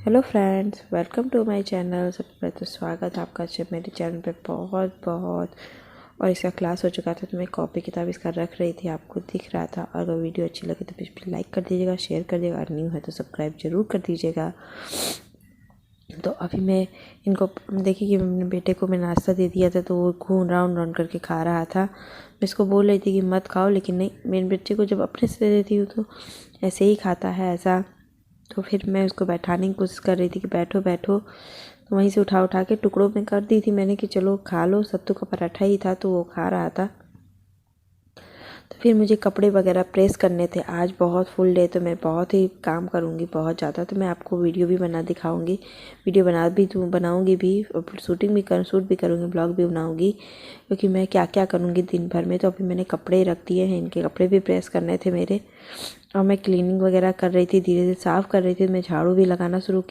Hello friends, welcome to my channel. सबसे पहले तो स्वागत है आपका मेरे चैनल पे बहुत बहुत। और इसका क्लास हो चुका था तो मैं कॉपी किताब इसका रख रही थी, आपको दिख रहा था। अगर वीडियो अच्छी लगे तो प्लीज़ लाइक कर दीजिएगा, शेयर कर दीजिएगा, और न्यू है तो सब्सक्राइब जरूर कर दीजिएगा। तो अभी मैं इनको देखिए कि अपने बेटे को मैं नाश्ता दे दिया था तो वो घूम राउंड राउंड करके खा रहा था। मैं इसको बोल रही थी कि मत खाओ, लेकिन नहीं, मेरे बच्चे को जब अपने से दे देती हूँ तो ऐसे ही खाता है ऐसा। तो फिर मैं उसको बैठाने की कोशिश कर रही थी कि बैठो बैठो, तो वहीं से उठा उठा के टुकड़ों में कर दी थी मैंने कि चलो खा लो। सत्तू का पराठा ही था तो वो खा रहा था। तो फिर मुझे कपड़े वगैरह प्रेस करने थे। आज बहुत फुल डे, तो मैं बहुत ही काम करूँगी, बहुत ज़्यादा। तो मैं आपको वीडियो भी बना दिखाऊंगी, वीडियो बनाऊंगी भी, और शूट भी करूँगी, ब्लॉग भी बनाऊंगी, क्योंकि मैं क्या क्या करूँगी दिन भर में। तो अभी मैंने कपड़े रख दिए हैं, इनके कपड़े भी प्रेस करने थे मेरे। और मैं क्लीनिंग वगैरह कर रही थी, धीरे धीरे साफ़ कर रही थी। मैं झाड़ू भी लगाना शुरू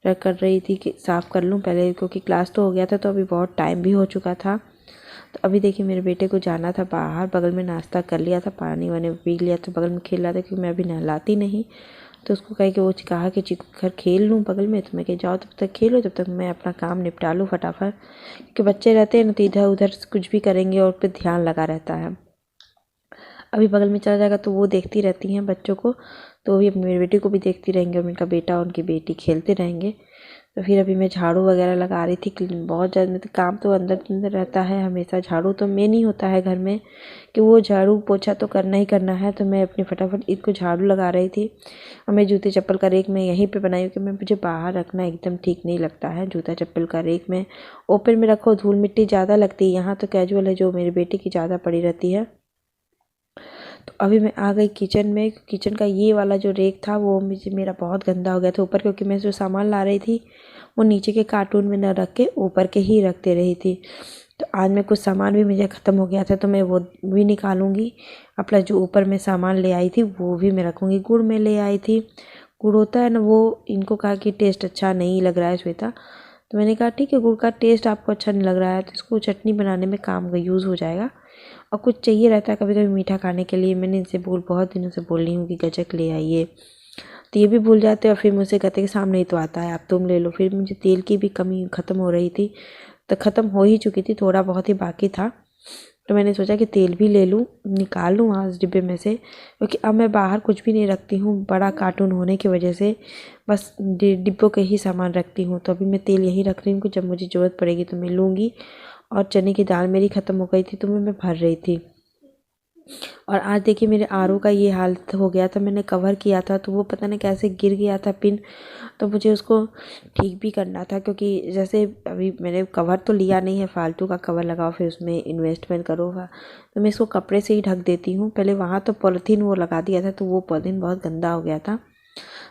कर रही थी कि साफ़ कर लूँ पहले, क्योंकि क्लास तो हो गया था तो अभी बहुत टाइम भी हो चुका था। तो अभी देखिए मेरे बेटे को जाना था बाहर, बगल में नाश्ता कर लिया था, पानी वानी पी लिया था, बगल में खेल रहा था, क्योंकि मैं अभी नहलाती नहीं। तो उसको कहे कि वो कहा कि चिकू घर खेल लूँ बगल में। तो मैं कही जाओ, तब तक खेलो, जब तक मैं अपना काम निपटा लूँ फटाफट, क्योंकि बच्चे रहते हैं ना तो इधर उधर कुछ भी करेंगे और उस पर ध्यान लगा रहता है। अभी बगल में चला जाएगा तो वो देखती रहती हैं बच्चों को, तो भी अपनी मेरी बेटी को भी देखती रहेंगे, और उनका बेटा और उनकी बेटी खेलते रहेंगे। तो फिर अभी मैं झाड़ू वगैरह लगा रही थी। बहुत ज़्यादा मतलब काम तो अंदर अंदर रहता है हमेशा। झाड़ू तो मेन ही होता है घर में, कि वो झाड़ू पोछा तो करना ही करना है। तो मैं अपनी फटाफट इसको झाड़ू लगा रही थी। और मैं जूते चप्पल का रेक मैं यहीं पे बनाई हूँ, कि मैं मुझे बाहर रखना एकदम ठीक नहीं लगता है। जूता चप्पल का रेक में ओपन में रखो, धूल मिट्टी ज़्यादा लगती है। यहाँ तो कैजुअल है, जो मेरी बेटी की ज़्यादा पड़ी रहती है। तो अभी मैं आ गई किचन में। किचन का ये वाला जो रेक था वो मेरा बहुत गंदा हो गया था ऊपर, क्योंकि मैं जो सामान ला रही थी वो नीचे के कार्टून में न रख के ऊपर के ही रखते रही थी। तो आज मैं कुछ सामान भी मुझे ख़त्म हो गया था, तो मैं वो भी निकालूंगी। अपना जो ऊपर में सामान ले आई थी वो भी मैं रखूँगी। गुड़ में ले आई थी, गुड़ होता है ना, वो इनको कहा कि टेस्ट अच्छा नहीं लग रहा है श्वेता। तो मैंने कहा ठीक है, गुड़ का टेस्ट आपको अच्छा नहीं लग रहा है तो इसको चटनी बनाने में काम का यूज़ हो जाएगा। और कुछ चाहिए रहता है कभी कभी मीठा खाने के लिए। मैंने इनसे बहुत दिनों से बोल रही हूँ कि गजक ले आइए, तो ये भी भूल जाते हैं। और फिर मुझसे कहते कि सामने ही तो आता है, आप तुम ले लो। फिर मुझे तेल की भी कमी ख़त्म हो रही थी, तो ख़त्म हो ही चुकी थी, थोड़ा बहुत ही बाकी था। तो मैंने सोचा कि तेल भी ले लूँ, निकाल लूँ आज डिब्बे में से, क्योंकि अब मैं बाहर कुछ भी नहीं रखती हूँ, बड़ा कार्टून होने की वजह से बस डिब्बों के ही सामान रखती हूँ। तो अभी मैं तेल यहीं रख रही हूँ कि जब मुझे ज़रूरत पड़ेगी तो मैं लूँगी। और चने की दाल मेरी ख़त्म हो गई थी तो मैं भर रही थी। और आज देखिए मेरे आरओ का ये हाल हो गया था। मैंने कवर किया था तो वो पता नहीं कैसे गिर गया था पिन, तो मुझे उसको ठीक भी करना था। क्योंकि जैसे अभी मैंने कवर तो लिया नहीं है, फालतू का कवर लगाओ फिर उसमें इन्वेस्टमेंट करो। तो मैं इसको कपड़े से ही ढक देती हूँ। पहले वहाँ तो पॉलीथीन वो लगा दिया था, तो वो पॉलीथीन बहुत गंदा हो गया था,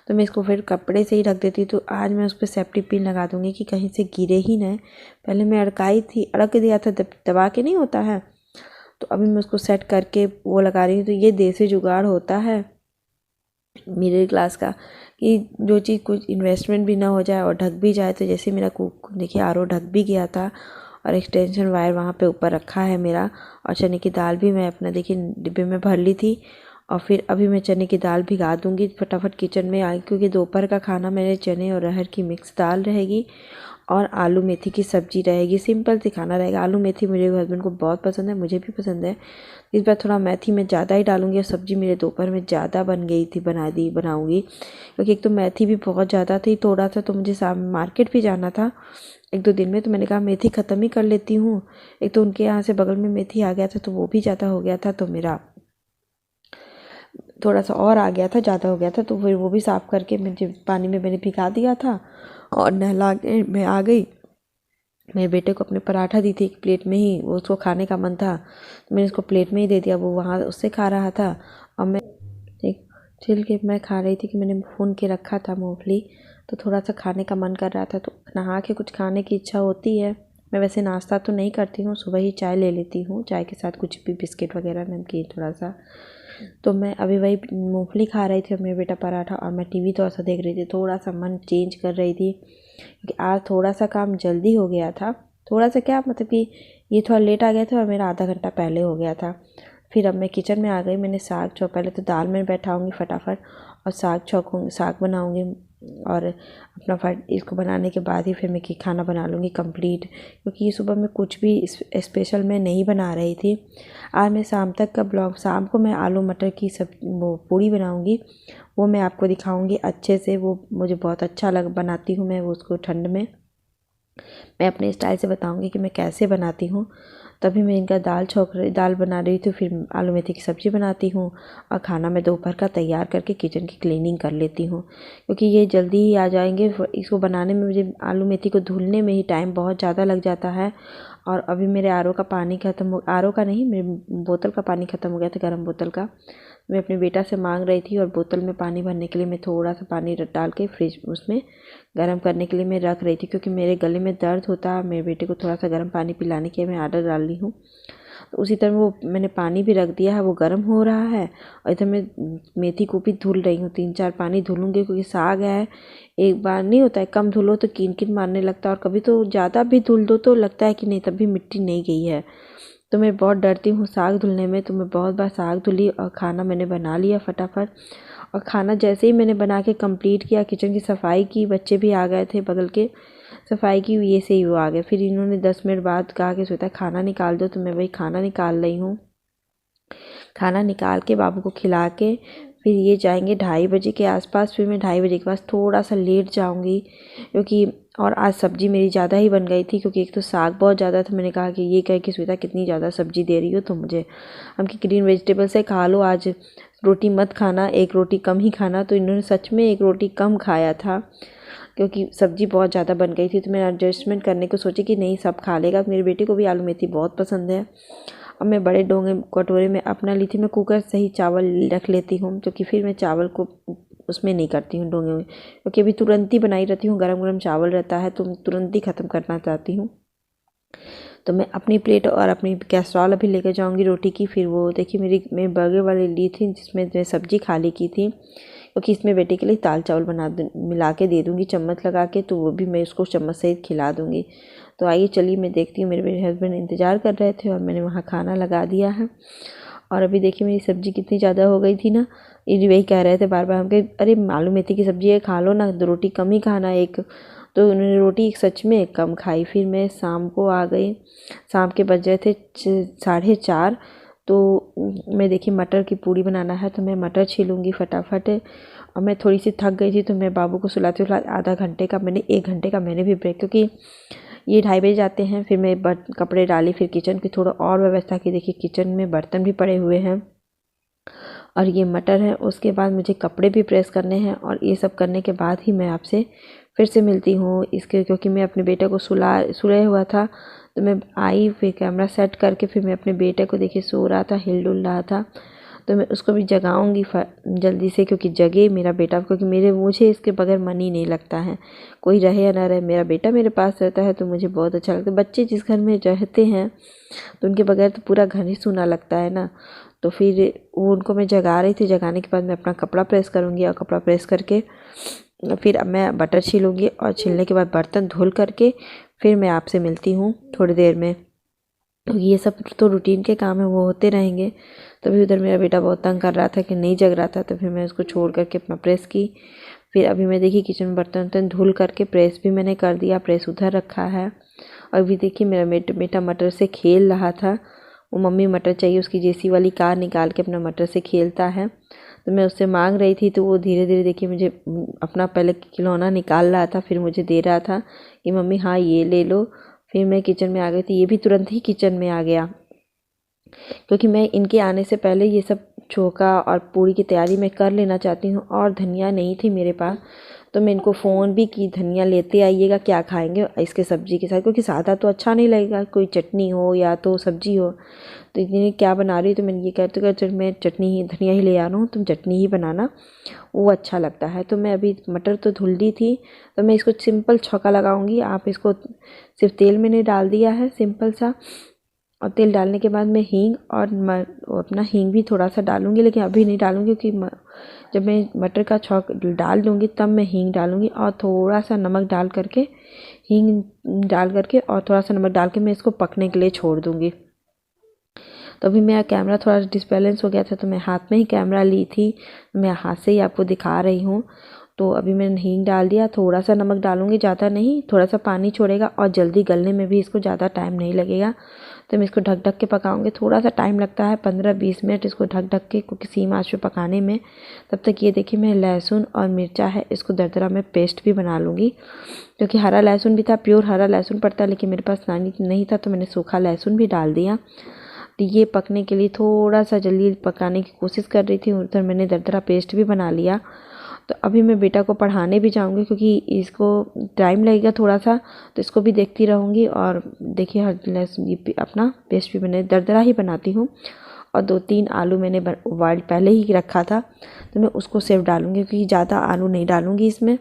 तो मैं इसको फिर कपड़े से ही रख देती। तो आज मैं उस पर सेफ्टी पिन लगा दूँगी कि कहीं से गिरे ही ना। पहले मैं अड़काई थी, अड़क दिया था, दबा के नहीं होता है। तो अभी मैं उसको सेट करके वो लगा रही हूँ। तो ये देसी जुगाड़ होता है मिडिल क्लास का, कि जो चीज़ कुछ इन्वेस्टमेंट भी ना हो जाए और ढक भी जाए। तो जैसे मेरा कुक देखिए आरओ ढक भी गया था, और एक्सटेंशन वायर वहाँ पे ऊपर रखा है मेरा। और चने की दाल भी मैं अपना देखिए डिब्बे में भर ली थी। और फिर अभी मैं चने की दाल भिगा दूँगी फटाफट किचन में आई, क्योंकि दोपहर का खाना मेरे चने और अरहर की मिक्स दाल रहेगी, और आलू मेथी की सब्जी रहेगी। सिंपल सी खाना रहेगा। आलू मेथी मेरे हस्बैंड को बहुत पसंद है, मुझे भी पसंद है। इस बार थोड़ा मेथी मैं ज़्यादा ही डालूंगी। और सब्जी मेरे दोपहर में ज़्यादा बन गई थी, बनाऊंगी, क्योंकि एक तो मेथी भी बहुत ज़्यादा थी थोड़ा सा, तो मुझे मार्केट भी जाना था 1-2 दिन में। तो मैंने कहा मेथी ख़त्म ही कर लेती हूँ। एक तो उनके यहाँ से बगल में मेथी आ गया था तो वो भी ज़्यादा हो गया था, तो मेरा थोड़ा सा और आ गया था, ज़्यादा हो गया था। तो फिर वो भी साफ़ करके मुझे पानी में मैंने भिगा दिया था, और नहला के मैं आ गई। मेरे बेटे को अपने पराठा दी थी एक प्लेट में ही, वो उसको खाने का मन था तो मैंने उसको प्लेट में ही दे दिया, वो वहाँ उससे खा रहा था। और मैं एक छिल के मैं खा रही थी, कि मैंने भून के रखा था मूंगफली, तो थोड़ा सा खाने का मन कर रहा था, तो नहा के कुछ खाने की इच्छा होती है। मैं वैसे नाश्ता तो नहीं करती हूँ, सुबह ही चाय ले लेती हूँ, चाय के साथ कुछ भी बिस्किट वगैरह, नमकीन थोड़ा सा। तो मैं अभी वही मूंगफली खा रही थी और मेरा बेटा पराठा, और मैं टीवी थोड़ा सा देख रही थी, थोड़ा सा मन चेंज कर रही थी, क्योंकि आज थोड़ा सा काम जल्दी हो गया था। थोड़ा सा क्या मतलब कि ये थोड़ा लेट आ गया था और मेरा आधा घंटा पहले हो गया था। फिर अब मैं किचन में आ गई। मैंने साग पहले तो दाल में बैठाऊँगी फटाफट, और साग बनाऊँगी। और अपना इसको बनाने के बाद ही फिर मैं खाना बना लूँगी कंप्लीट, क्योंकि ये सुबह में कुछ भी स्पेशल मैं नहीं बना रही थी। आज मैं शाम तक का ब्लॉग, शाम को मैं आलू मटर की वो पूड़ी बनाऊँगी, वो मैं आपको दिखाऊँगी अच्छे से। वो मुझे बहुत अच्छा बनाती हूँ मैं वो, उसको ठंड में मैं अपने स्टाइल से बताऊँगी कि मैं कैसे बनाती हूँ। तभी मैं इनका दाल बना रही थी, फिर आलू मेथी की सब्ज़ी बनाती हूँ और खाना मैं दोपहर का तैयार करके किचन की क्लीनिंग कर लेती हूँ, क्योंकि ये जल्दी ही आ जाएंगे। इसको बनाने में मुझे आलू मेथी को धुलने में ही टाइम बहुत ज़्यादा लग जाता है। और अभी मेरे आर का पानी मेरे बोतल का पानी ख़त्म हो गया था, गर्म बोतल का। मैं अपने बेटा से मांग रही थी और बोतल में पानी भरने के लिए मैं थोड़ा सा पानी डाल के फ्रिज उसमें गर्म करने के लिए मैं रख रही थी, क्योंकि मेरे गले में दर्द होता है। मेरे बेटे को थोड़ा सा गर्म पानी पिलाने के मैं आर्डर डाल रही हूँ। तो उसी तरह वो मैंने पानी भी रख दिया है, वो गर्म हो रहा है। और इधर मैं मेथी को भी धुल रही हूँ, 3-4 पानी धुलूँगी, क्योंकि साग है। एक बार नहीं होता है, कम धुलो तो कीन कीन मारने लगता है, और कभी तो ज़्यादा भी धुल दो तो लगता है कि नहीं तब भी मिट्टी नहीं गई है। तो मैं बहुत डरती हूँ साग धुलने में। तो मैं बहुत बार साग धुली और खाना मैंने बना लिया फटाफट। और खाना जैसे ही मैंने बना के कंप्लीट किया, किचन की सफाई की, बच्चे भी आ गए थे बगल के, सफाई की ये से ही वो आ गए। फिर इन्होंने 10 मिनट बाद कहा कि श्वेता खाना निकाल दो, तो मैं वही खाना निकाल रही हूँ। खाना निकाल के बाबू को खिला के फिर ये जाएंगे 2:30 बजे के आसपास। फिर मैं 2:30 बजे के पास थोड़ा सा लेट जाऊंगी, क्योंकि और आज सब्ज़ी मेरी ज़्यादा ही बन गई थी, क्योंकि एक तो साग बहुत ज़्यादा था। मैंने कहा कि ये कहे कि श्वेता कितनी ज़्यादा सब्ज़ी दे रही हो, तो मुझे हम कि ग्रीन वेजिटेबल से खा लो, आज रोटी मत खाना, एक रोटी कम ही खाना। तो इन्होंने सच में एक रोटी कम खाया था, क्योंकि सब्ज़ी बहुत ज़्यादा बन गई थी। तो मैं एडजस्टमेंट करने को सोची कि नहीं सब खा लेगा। मेरे बेटे को भी आलू मेथी बहुत पसंद है। और मैं बड़े डोंगे कटोरे में अपना ली थी। मैं कुकर से ही चावल रख लेती हूँ, क्योंकि फिर मैं चावल को उसमें नहीं करती हूँ डोंगे में, क्योंकि अभी तुरंत ही बनाई रहती हूँ, गरम गरम चावल रहता है तो तुरंत ही ख़त्म करना चाहती हूँ। तो मैं अपनी प्लेट और अपनी कैसरॉल अभी लेकर जाऊँगी रोटी की। फिर वो देखिए मैं बर्गर वाली ली थी, जिसमें मैं सब्ज़ी खाली की थी, क्योंकि इसमें बेटे के लिए दाल चावल मिला के दे दूँगी चम्मच लगा के, तो वो भी मैं उसको चम्मच सहित खिला दूँगी। तो आइए चलिए मैं देखती हूँ। मेरे हस्बैंड इंतज़ार कर रहे थे और मैंने वहाँ खाना लगा दिया है। और अभी देखिए मेरी सब्ज़ी कितनी ज़्यादा हो गई थी ना, ये वही कह रहे थे बार बार हम, अरे आलू मेथी की सब्ज़ी है, खा लो ना, 2 रोटी कम ही खाना एक। तो उन्होंने रोटी सच में कम खाई। फिर मैं शाम को आ गई, शाम के बज रहे थे 4:30। तो मैं देखी मटर की पूड़ी बनाना है, तो मैं मटर छीलूँगी फटाफट। और मैं थोड़ी सी थक गई थी, तो मैं बाबू को सुलाते सुलाते आधा घंटे का मैंने 1 घंटे का मैंने भी ब्रेक, क्योंकि ये 2:30 बजे जाते हैं। फिर मैं कपड़े डाली, फिर किचन की थोड़ा और व्यवस्था की। देखिए किचन में बर्तन भी पड़े हुए हैं और ये मटर है। उसके बाद मुझे कपड़े भी प्रेस करने हैं, और ये सब करने के बाद ही मैं आपसे फिर से मिलती हूँ इसके, क्योंकि मैं अपने बेटे को सुलाया हुआ था। तो मैं आई, फिर कैमरा सेट करके फिर मैं अपने बेटे को देखिए सो रहा था, हिल डुल रहा था, तो मैं उसको भी जगाऊंगी जल्दी से, क्योंकि जगे मेरा बेटा, क्योंकि मुझे इसके बगैर मन ही नहीं लगता है। कोई रहे या ना रहे, मेरा बेटा मेरे पास रहता है तो मुझे बहुत अच्छा लगता है। बच्चे जिस घर में रहते हैं तो उनके बगैर तो पूरा घर ही सूना लगता है ना। तो फिर वो उनको मैं जगा रही थी। जगाने के बाद मैं अपना कपड़ा प्रेस करूँगी, और कपड़ा प्रेस करके फिर अब मैं बटर छीलूँगी, और छीलने के बाद बर्तन धुल करके फिर मैं आपसे मिलती हूँ थोड़ी देर में। तो ये सब तो रूटीन के काम है, वो होते रहेंगे। तभी उधर मेरा बेटा बहुत तंग कर रहा था कि नहीं जग रहा था, तो फिर मैं उसको छोड़ करके अपना प्रेस की। फिर अभी मैं देखी किचन में बर्तन वर्तन धुल करके प्रेस भी मैंने कर दिया, प्रेस उधर रखा है। और अभी देखिए मेरा बेटा मटर से खेल रहा था। वो मम्मी मटर चाहिए, उसकी जेसी वाली कार निकाल के अपना मटर से खेलता है। तो मैं उससे मांग रही थी, तो वो धीरे धीरे देखिए मुझे अपना पहले खिलौना निकाल रहा था, फिर मुझे दे रहा था कि मम्मी हाँ ये ले लो। फिर मैं किचन में आ गई थी, ये भी तुरंत ही किचन में आ गया, क्योंकि मैं इनके आने से पहले ये सब चोखा और पूरी की तैयारी मैं कर लेना चाहती हूँ। और धनिया नहीं थी मेरे पास, तो मैं इनको फ़ोन भी की, धनिया लेते आइएगा, क्या खाएंगे इसके सब्ज़ी के साथ, क्योंकि सादा तो अच्छा नहीं लगेगा, कोई चटनी हो या तो सब्ज़ी हो। तो इतनी क्या बना रही, तो मैंने ये कहते कर चल मैं चटनी ही धनिया ही ले आ रहा हूँ, तुम चटनी ही बनाना, वो अच्छा लगता है। तो मैं अभी मटर तो धुल दी थी, तो मैं इसको सिंपल छौंका लगाऊंगी। आप इसको सिर्फ तेल मैंने डाल दिया है सिंपल सा, और तेल डालने के बाद मैं हींग और अपना हींग भी थोड़ा सा डालूंगी, लेकिन अभी नहीं डालूंगी, क्योंकि जब मैं मटर का छौंक डाल दूंगी तब मैं हींग डालूंगी। और थोड़ा सा नमक डाल करके, हींग डाल करके और थोड़ा सा नमक डाल के मैं इसको पकने के लिए छोड़ दूंगी। तो अभी मेरा कैमरा थोड़ा डिसबैलेंस हो गया था, तो मैं हाथ में ही कैमरा ली थी, मैं हाथ से ही आपको दिखा रही हूँ। तो अभी मैंने हींग डाल दिया, थोड़ा सा नमक डालूंगी, ज़्यादा नहीं, थोड़ा सा पानी छोड़ेगा और जल्दी गलने में भी इसको ज़्यादा टाइम नहीं लगेगा। तो मैं इसको ढक ढक के पकाऊंगी। थोड़ा सा टाइम लगता है 15-20 मिनट इसको ढक ढक के, क्योंकि सीम आंच पे पकाने में। तब तक ये देखिए मैं लहसुन और मिर्चा है इसको दरदरा में पेस्ट भी बना लूँगी, क्योंकि हरा लहसुन भी था, प्योर हरा लहसुन पड़ता है, लेकिन मेरे पास नहीं था तो मैंने सूखा लहसुन भी डाल दिया। तो ये पकने के लिए थोड़ा सा जल्दी पकाने की कोशिश कर रही थी, उधर मैंने दरदरा पेस्ट भी बना लिया। तो अभी मैं बेटा को पढ़ाने भी जाऊंगी, क्योंकि इसको टाइम लगेगा थोड़ा सा, तो इसको भी देखती रहूँगी। और देखिए हर लहसुन अपना पेस्ट भी मैंने दरदरा ही बनाती हूँ। और 2-3 आलू मैंने बॉइल्ड पहले ही रखा था, तो मैं उसको सिर्फ डालूँगी, क्योंकि ज़्यादा आलू नहीं डालूँगी इसमें,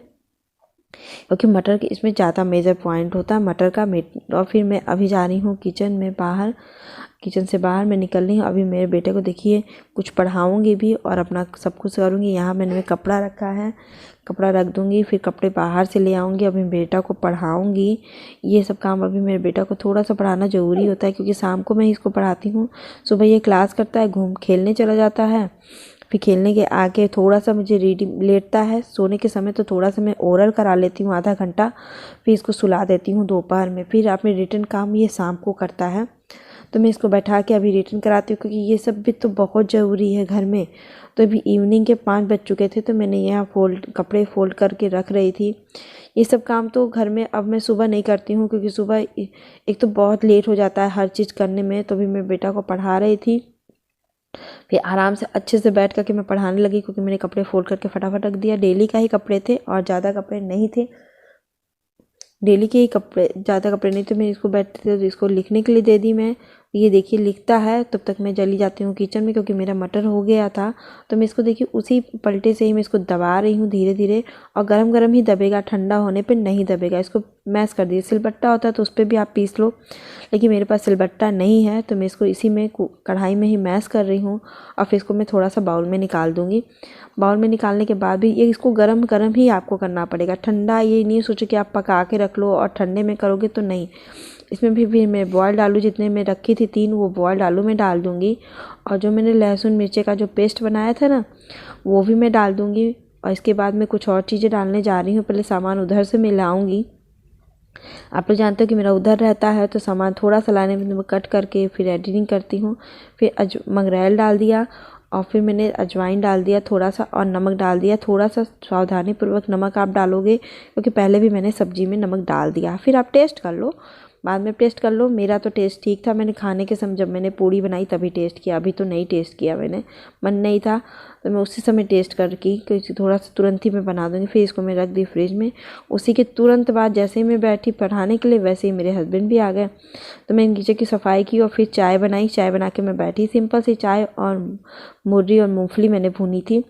क्योंकि मटर के इसमें ज़्यादा मेजर पॉइंट होता है मटर का। और फिर मैं अभी जा रही हूँ किचन से बाहर मैं निकल रही हूँ। अभी मेरे बेटे को देखिए कुछ पढ़ाऊँगी भी और अपना सब कुछ करूँगी। यहाँ मैंने कपड़ा रखा है, कपड़ा रख दूँगी, फिर कपड़े बाहर से ले आऊँगी, अभी बेटा को पढ़ाऊँगी। ये सब काम अभी मेरे बेटा को थोड़ा सा पढ़ाना ज़रूरी होता है, क्योंकि शाम को मैं इसको पढ़ाती हूँ। सुबह ये क्लास करता है, खेलने चला जाता है, फिर खेलने के आके थोड़ा सा मुझे रीडिंग लेटता है सोने के समय, तो थोड़ा सा मैं ओरल करा लेती हूँ आधा घंटा, फिर इसको सुला देती हूँ दोपहर में। फिर अपने रिटर्न काम ये शाम को करता है, तो मैं इसको बैठा के अभी रिटर्न कराती हूँ, क्योंकि ये सब भी तो बहुत ज़रूरी है घर में। तो अभी इवनिंग के 5 बज चुके थे, तो मैंने यहाँ कपड़े फोल्ड करके रख रही थी। ये सब काम तो घर में अब मैं सुबह नहीं करती हूँ, क्योंकि सुबह एक तो बहुत लेट हो जाता है हर चीज़ करने में। तो अभी मैं बेटा को पढ़ा रही थी, फिर आराम से अच्छे से बैठ करके मैं पढ़ाने लगी, क्योंकि मैंने कपड़े फोल्ड करके फटाफट रख दिया। डेली का ही कपड़े थे और ज़्यादा कपड़े नहीं थे, डेली के ही कपड़े, ज़्यादा कपड़े नहीं थे। मैं इसको बैठते थे तो इसको लिखने के लिए दे दी मैं। ये देखिए लिखता है, तब तक मैं चली जाती हूँ किचन में, क्योंकि मेरा मटर हो गया था। तो मैं इसको देखिए उसी पलटे से ही मैं इसको दबा रही हूँ धीरे धीरे, और गरम गरम ही दबेगा, ठंडा होने पे नहीं दबेगा। इसको मैश कर दिए, सिलबट्टा होता है तो उस पर भी आप पीस लो, लेकिन मेरे पास सिलबट्टा नहीं है, तो मैं इसको इसी में कढ़ाई में ही मैश कर रही हूँ। और फिर इसको मैं थोड़ा सा बाउल में निकाल दूँगी। बाउल में निकालने के बाद भी ये इसको गरम गरम ही आपको करना पड़ेगा, ठंडा ये नहीं सोचो कि आप पका के रख लो और ठंडे में करोगे तो नहीं। इसमें भी मैं बॉयल्ड आलू जितने मैं रखी थी 3, वो बॉयल्ड आलू में डाल दूँगी। और जो मैंने लहसुन मिर्ची का जो पेस्ट बनाया था ना, वो भी मैं डाल दूँगी। और इसके बाद मैं कुछ और चीज़ें डालने जा रही हूँ, पहले सामान उधर से मैं लाऊँगी। आप लोग जानते हो कि मेरा उधर रहता है, तो सामान थोड़ा सा लाने में मैं कट करके फिर एडिटिंग करती हूँ। फिर मंगरेल डाल दिया, और फिर मैंने अजवाइन डाल दिया थोड़ा सा, और नमक डाल दिया थोड़ा सा। सावधानीपूर्वक नमक आप डालोगे, क्योंकि पहले भी मैंने सब्जी में नमक डाल दिया। फिर आप टेस्ट कर लो, बाद में टेस्ट कर लो। मेरा तो टेस्ट ठीक था, मैंने खाने के समय जब मैंने पूड़ी बनाई तभी टेस्ट किया, अभी तो नहीं टेस्ट किया मैंने, मन नहीं था, तो मैं उसी समय टेस्ट करके क्योंकि थोड़ा सा तुरंत ही मैं बना दूँगी। फिर इसको मैं रख दी फ्रिज में। उसी के तुरंत बाद जैसे ही मैं बैठी पढ़ाने के लिए, वैसे ही मेरे हस्बैंड भी आ गए। तो मैंने नीचे की सफाई की और फिर चाय बनाई। चाय बना के मैं बैठी, सिंपल सी चाय, और मुर्री और मूंगफली मैंने भूनी थी,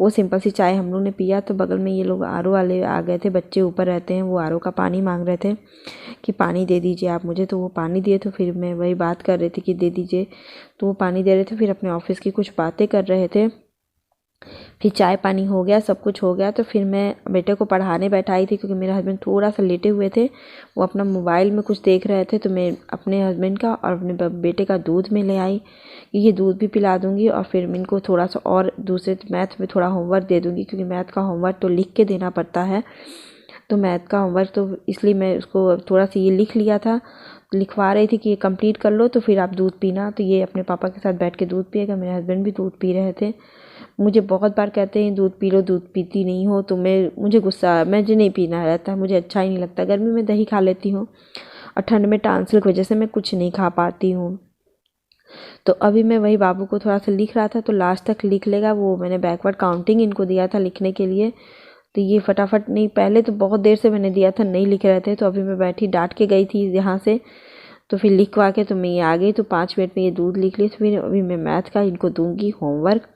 वो सिंपल सी चाय हम लोग ने पिया। तो बगल में ये लोग आरओ वाले आ गए थे, बच्चे ऊपर रहते हैं, वो आरओ का पानी मांग रहे थे कि पानी दे दीजिए आप मुझे, तो वो पानी दिए। तो फिर मैं वही बात कर रही थी कि दे दीजिए, तो वो पानी दे रहे थे। फिर अपने ऑफिस की कुछ बातें कर रहे थे। फिर चाय पानी हो गया, सब कुछ हो गया। तो फिर मैं बेटे को पढ़ाने बैठाई थी, क्योंकि मेरे हस्बैंड थोड़ा सा लेटे हुए थे, वो अपना मोबाइल में कुछ देख रहे थे। तो मैं अपने हस्बैंड का और अपने बेटे का दूध में ले आई, ये दूध भी पिला दूँगी। और फिर मैं इनको थोड़ा सा और दूसरे मैथ में थोड़ा होमवर्क दे दूँगी, क्योंकि मैथ का होमवर्क तो लिख के देना पड़ता है। तो मैथ का होमवर्क तो इसलिए मैं उसको थोड़ा सा ये लिख लिया था, लिखवा रही थी कि ये कंप्लीट कर लो तो फिर आप दूध पीना। तो ये अपने पापा के साथ बैठ के दूध पिएगा, मेरे हस्बैंड भी दूध पी रहे थे। मुझे बहुत बार कहते हैं दूध पी लो, दूध पीती नहीं हो। तो मुझे गुस्सा, मुझे नहीं पीना रहता है, मुझे अच्छा ही नहीं लगता। गर्मी में दही खा लेती हूँ, और ठंड में टांसिल की वजह से मैं कुछ नहीं खा पाती हूँ। तो अभी मैं वही बाबू को थोड़ा सा लिख रहा था, तो लास्ट तक लिख लेगा वो। मैंने बैकवर्ड काउंटिंग इनको दिया था लिखने के लिए, तो ये फटाफट नहीं, पहले तो बहुत देर से मैंने दिया था, नहीं लिख रहे थे। तो अभी मैं बैठी, डांट के गई थी यहाँ से, तो फिर लिखवा के तो मैं ये आ गई। तो 5 मिनट में ये दूध लिख ली। तो फिर अभी मैं मैथ का इनको दूंगी होमवर्क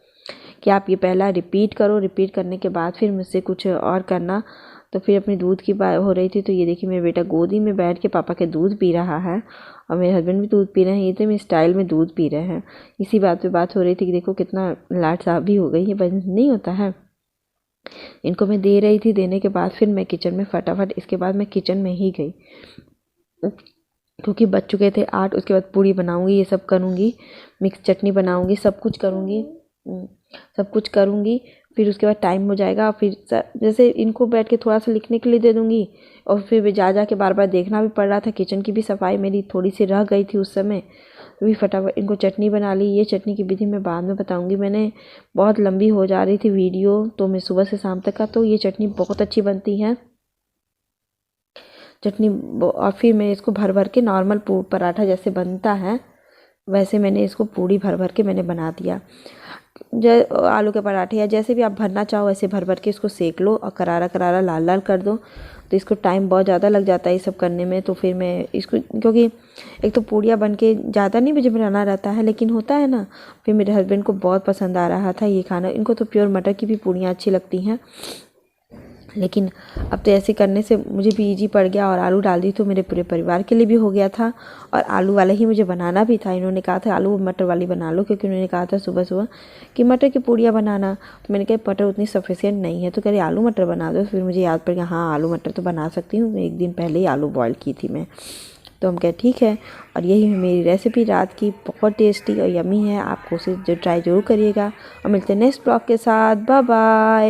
कि आप ये पहला रिपीट करो, रिपीट करने के बाद फिर मुझसे कुछ और करना। तो फिर अपनी दूध की बात हो रही थी, तो ये देखिए मेरा बेटा गोदी में बैठ के पापा के दूध पी रहा है, और मेरे हस्बैंड भी दूध पी रहे हैं। ये तो मेरे स्टाइल में दूध पी रहे हैं। इसी बात पे बात हो रही थी कि देखो कितना लाट साहब भी हो गई है, बस नहीं होता है। इनको मैं दे रही थी, देने के बाद फिर मैं किचन में फटाफट, इसके बाद मैं किचन में ही गई, क्योंकि बच चुके थे 8। उसके बाद पूड़ी बनाऊंगी, ये सब करूंगी, मिक्स चटनी बनाऊंगी, सब कुछ करूंगी, सब कुछ करूंगी। फिर उसके बाद टाइम हो जाएगा, फिर जैसे इनको बैठ के थोड़ा सा लिखने के लिए दे दूँगी और फिर जा के बार बार देखना भी पड़ रहा था। किचन की भी सफाई मेरी थोड़ी सी रह गई थी उस समय, भी फटाफट इनको चटनी बना ली। ये चटनी की विधि मैं बाद में बताऊंगी, मैंने बहुत लंबी हो जा रही थी वीडियो तो मैं सुबह से शाम तक का। तो ये चटनी बहुत अच्छी बनती है चटनी। और फिर मैं इसको भर भर के नॉर्मल पराठा जैसे बनता है वैसे मैंने इसको पूड़ी भर भर के मैंने बना दिया। आलू के पराठे या जैसे भी आप भरना चाहो वैसे भर भर के इसको सेक लो और करारा करारा लाल लाल कर दो। तो इसको टाइम बहुत ज़्यादा लग जाता है ये सब करने में। तो फिर मैं इसको, क्योंकि एक तो पूड़ियाँ बन के ज़्यादा नहीं मुझे बनाना रहता है लेकिन होता है ना, फिर मेरे हस्बैंड को बहुत पसंद आ रहा था ये खाना। इनको तो प्योर मटर की भी पूड़ियाँ अच्छी लगती हैं, लेकिन अब तो ऐसे करने से मुझे भी इजी पड़ गया और आलू डाल दी तो मेरे पूरे परिवार के लिए भी हो गया था। और आलू वाला ही मुझे बनाना भी था। इन्होंने कहा था आलू मटर वाली बना लो, क्योंकि उन्होंने कहा था सुबह सुबह कि मटर की पूड़ियाँ बनाना। तो मैंने कहा मटर उतनी सफिशिएंट नहीं है, तो कह रही आलू मटर बना दो। फिर मुझे याद पड़ गया हाँ आलू मटर तो बना सकती हूँ, एक दिन पहले ही आलू बॉयल की थी मैं। तो हम कहे ठीक है। और यही है मेरी रेसिपी रात की, बहुत टेस्टी और यमी है। आप कोशिश ट्राई ज़रूर करिएगा और मिलते हैं नेक्स्ट ब्लॉग के साथ। Bye bye.